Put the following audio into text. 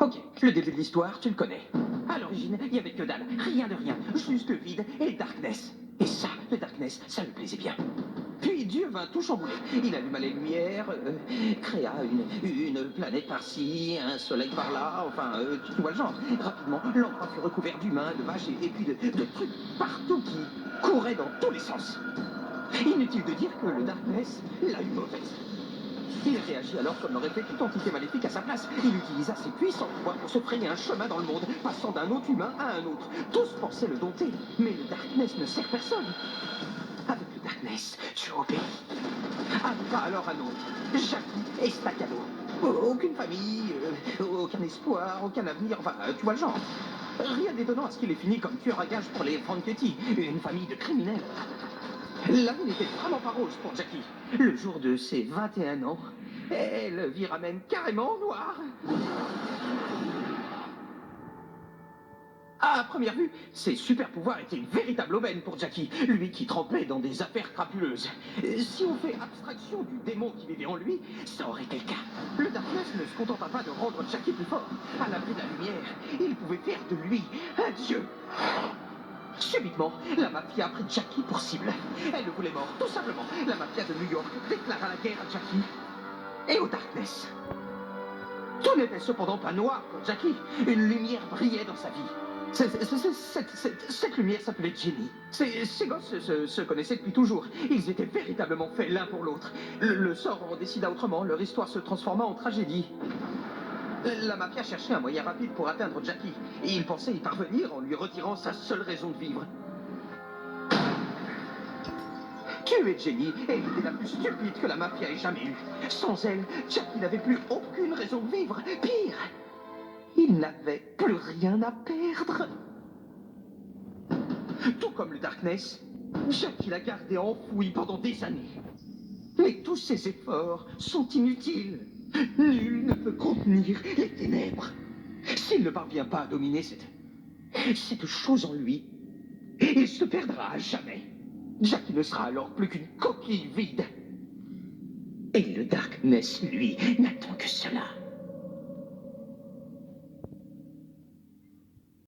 Ok, le début de l'histoire, tu le connais. À l'origine, il n'y avait que dalle, rien de rien, juste le vide et le darkness. Et ça, le darkness, ça lui plaisait bien. Puis Dieu vint tout chambouler. Il alluma les lumières, créa une planète par-ci, un soleil par-là, enfin, tu vois le genre. Rapidement, l'endroit fut recouvert d'humains, de vaches et puis de trucs partout qui couraient dans tous les sens. Inutile de dire que le darkness l'a eu mauvaise. Il réagit alors comme l'aurait fait toute entité maléfique à sa place. Il utilisa ses puissants pouvoirs pour se frayer un chemin dans le monde, passant d'un autre humain à un autre. Tous pensaient le dompter, mais le Darkness ne sert personne. Avec le Darkness, tu obéis. Arriva alors un autre, Jackie et Staccato. Aucune famille, aucun espoir, aucun avenir, enfin, tu vois le genre. Rien d'étonnant à ce qu'il ait fini comme tueur à gages pour les Franchetti, une famille de criminels. La vie n'était vraiment pas rose pour Jackie. Le jour de ses 21 ans, elle vira même carrément noire. À première vue, ses super pouvoirs étaient une véritable aubaine pour Jackie, lui qui trempait dans des affaires crapuleuses. Si on fait abstraction du démon qui vivait en lui, ça aurait été le cas. Le Darkness ne se contenta pas de rendre Jackie plus fort. À l'abri de la lumière, il pouvait faire de lui un dieu. Subitement, la mafia a pris Jackie pour cible. Elle le voulait mort, tout simplement. La mafia de New York déclara la guerre à Jackie et au Darkness. Tout n'était cependant pas noir pour Jackie. Une lumière brillait dans sa vie. Cette lumière s'appelait Jenny. Ces gosses se connaissaient depuis toujours. Ils étaient véritablement faits l'un pour l'autre. Le sort en décida autrement. Leur histoire se transforma en tragédie. La mafia cherchait un moyen rapide pour atteindre Jackie, et il pensait y parvenir en lui retirant sa seule raison de vivre. Tuer Jenny est l'idée la plus stupide que la mafia ait jamais eue. Sans elle, Jackie n'avait plus aucune raison de vivre. Pire, il n'avait plus rien à perdre. Tout comme le Darkness, Jackie l'a gardé enfoui pendant des années. Mais tous ses efforts sont inutiles. Nul ne peut contenir les ténèbres. S'il ne parvient pas à dominer cette chose en lui, il se perdra à jamais. Jackie ne sera alors plus qu'une coquille vide. Et le Darkness, lui, n'attend que cela.